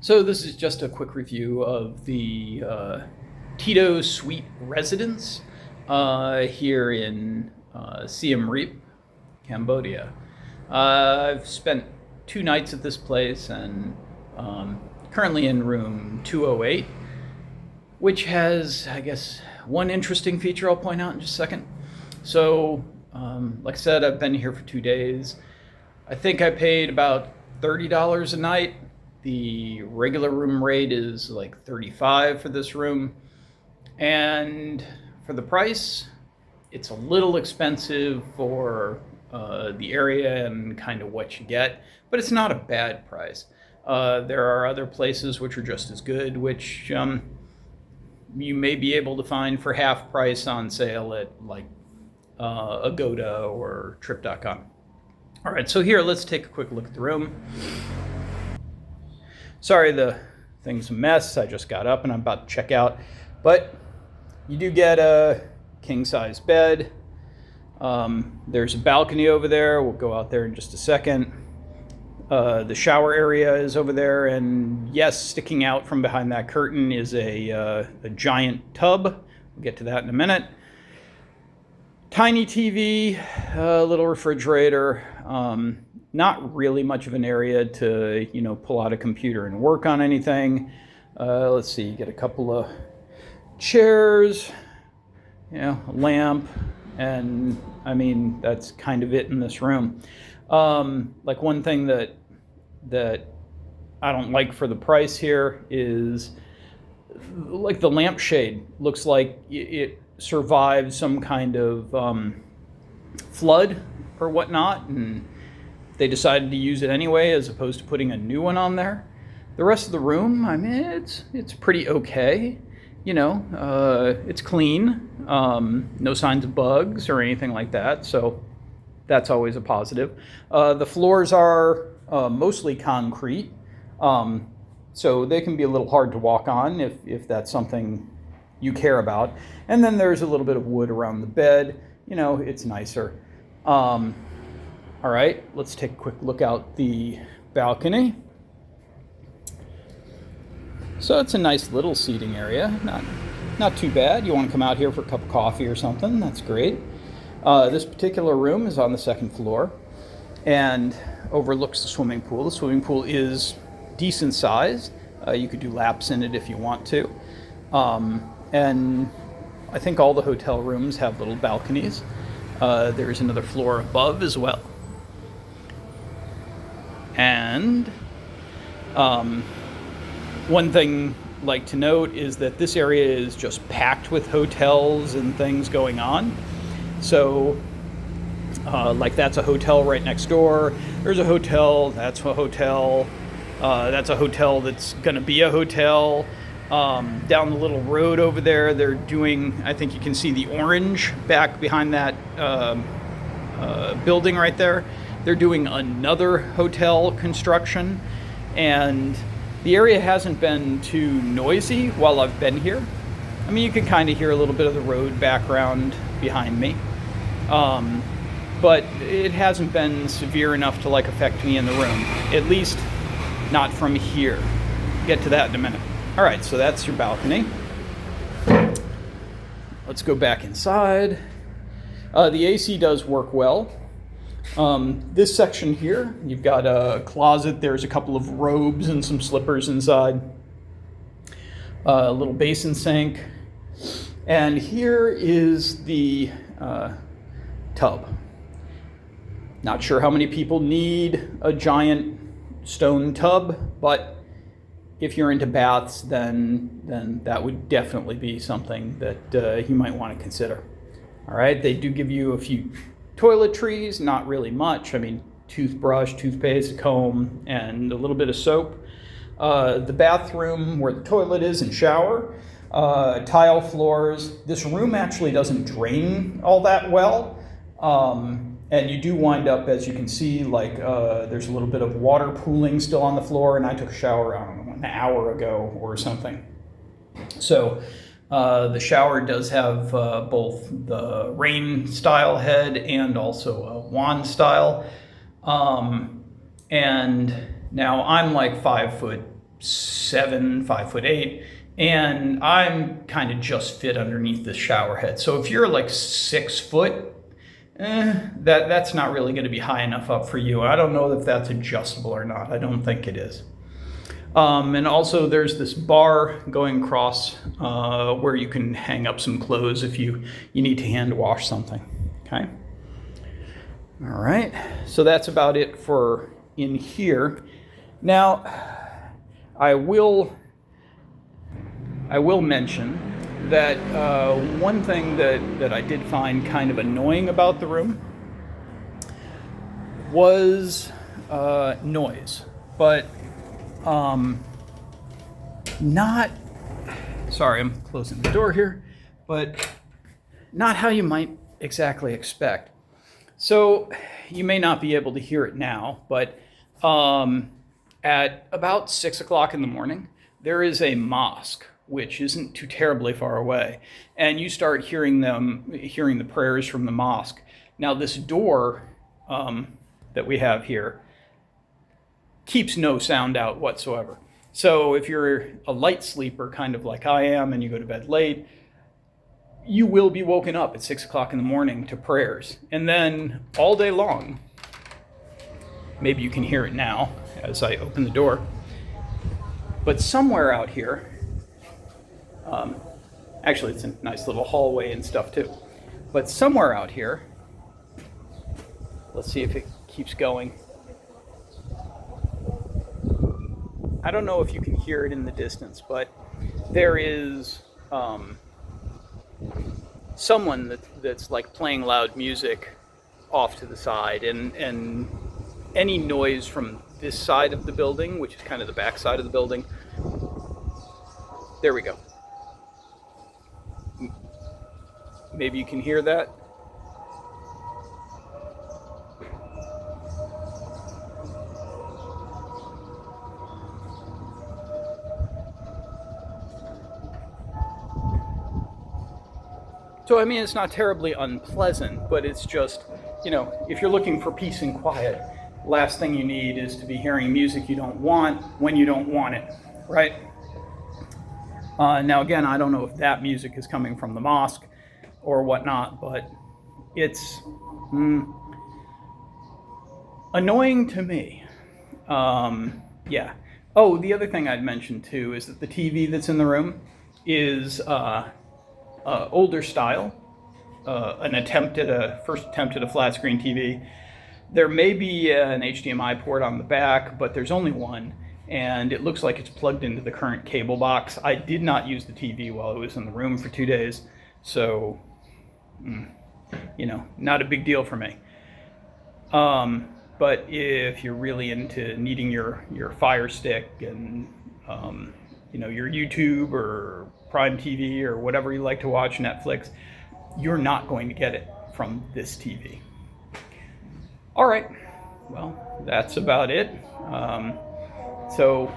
So this is just a quick review of the Tito Suite residence here in Siem Reap, Cambodia. I've spent 2 nights at this place and currently in room 208, which has, I guess, one interesting feature I'll point out in just a second. So, like I said, I've been here for 2 days. I think I paid about $30 a night. The regular room rate is like $35 for this room. And for the price, it's a little expensive for the area and kind of what you get, but it's not a bad price. There are other places which are just as good, which you may be able to find for half price on sale at like Agoda or Trip.com. All right, so here, let's take a quick look at the room. Sorry, the thing's a mess. I just got up and I'm about to check out. But you do get a king-size bed. There's a balcony over there. We'll go out there in just a second. The shower area is over there. And yes, sticking out from behind that curtain is a giant tub. We'll get to that in a minute. Tiny TV, a little refrigerator. Not really much of an area to, pull out a computer and work on anything. Let's see, you get a couple of chairs, a lamp, and I mean, that's kind of it in this room. Like one thing that I don't like for the price here is like the lampshade looks like it survived some kind of flood or whatnot, and they decided to use it anyway as opposed to putting a new one on there. The rest of the room, I mean, it's pretty okay. It's clean. No signs of bugs or anything like that, so that's always a positive. The floors are mostly concrete, so they can be a little hard to walk on if that's something you care about. And then there's a little bit of wood around the bed. It's nicer. All right, let's take a quick look out the balcony. So it's a nice little seating area, not too bad. You want to come out here for a cup of coffee or something, that's great. This particular room is on the 2nd floor and overlooks the swimming pool. The swimming pool is decent sized. You could do laps in it if you want to. And I think all the hotel rooms have little balconies. There is another floor above as well. And one thing I'd like to note is that this area is just packed with hotels and things going on. So like that's a hotel right next door. There's a hotel, that's a hotel. That's a hotel that's going to be a hotel. Down the little road over there, they're doing, I think you can see the orange back behind that building right there. They're doing another hotel construction, and the area hasn't been too noisy while I've been here. I mean, you can kind of hear a little bit of the road background behind me, but it hasn't been severe enough to affect me in the room, at least not from here. Get to that in a minute. All right, so that's your balcony. Let's go back inside. The AC does work well. This section here, you've got a closet. There's a couple of robes and some slippers inside. A little basin sink. And here is the tub. Not sure how many people need a giant stone tub, but if you're into baths, then that would definitely be something that you might want to consider. All right, they do give you a few toiletries, not really much. I mean, toothbrush, toothpaste, comb, and a little bit of soap. The bathroom where the toilet is and shower, tile floors. This room actually doesn't drain all that well. And you do wind up, as you can see, there's a little bit of water pooling still on the floor, and I took a shower, I don't know, an hour ago or something. So the shower does have both the rain style head and also a wand style. And now I'm like 5'6" 5'7", 5'8", and I'm kind of just fit underneath the shower head. So if you're like 6 foot, that's not really going to be high enough up for you. I don't know if that's adjustable or not. I don't think it is. And also there's this bar going across where you can hang up some clothes if you need to hand wash something. Okay. All right. So that's about it for in here. Now, I will mention that one thing that I did find kind of annoying about the room was noise, but not, sorry, I'm closing the door here, but not how you might exactly expect. So you may not be able to hear it now, but at about 6 o'clock in the morning, there is a mosque which isn't too terribly far away, and you start hearing the prayers from the mosque. Now this door that we have here keeps no sound out whatsoever. So if you're a light sleeper, kind of like I am, and you go to bed late, you will be woken up at 6 o'clock in the morning to prayers. And then all day long, maybe you can hear it now as I open the door, but somewhere out here, actually it's a nice little hallway and stuff too, but somewhere out here, let's see if it keeps going. I don't know if you can hear it in the distance, but there is someone that's like playing loud music off to the side, and any noise from this side of the building, which is kind of the back side of the building, there we go. Maybe you can hear that. So, I mean, it's not terribly unpleasant, but it's just, if you're looking for peace and quiet, last thing you need is to be hearing music you don't want when you don't want it, right? Now, again, I don't know if that music is coming from the mosque or whatnot, but it's annoying to me. Yeah. Oh, the other thing I'd mention too is that the TV that's in the room is older style, first attempt at a flat screen TV. There may be an HDMI port on the back, but there's only one, and it looks like it's plugged into the current cable box. I did not use the TV while I was in the room for 2 days, so, not a big deal for me. But if you're really into needing your Fire Stick and, your YouTube or Prime TV or whatever you like to watch, Netflix, you're not going to get it from this TV. All right, well, that's about it. So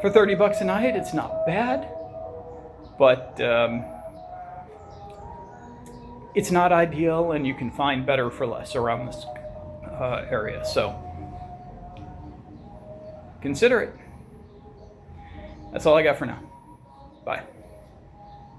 for $30 a night, it's not bad, but it's not ideal, and you can find better for less around this area. So consider it. That's all I got for now. Bye.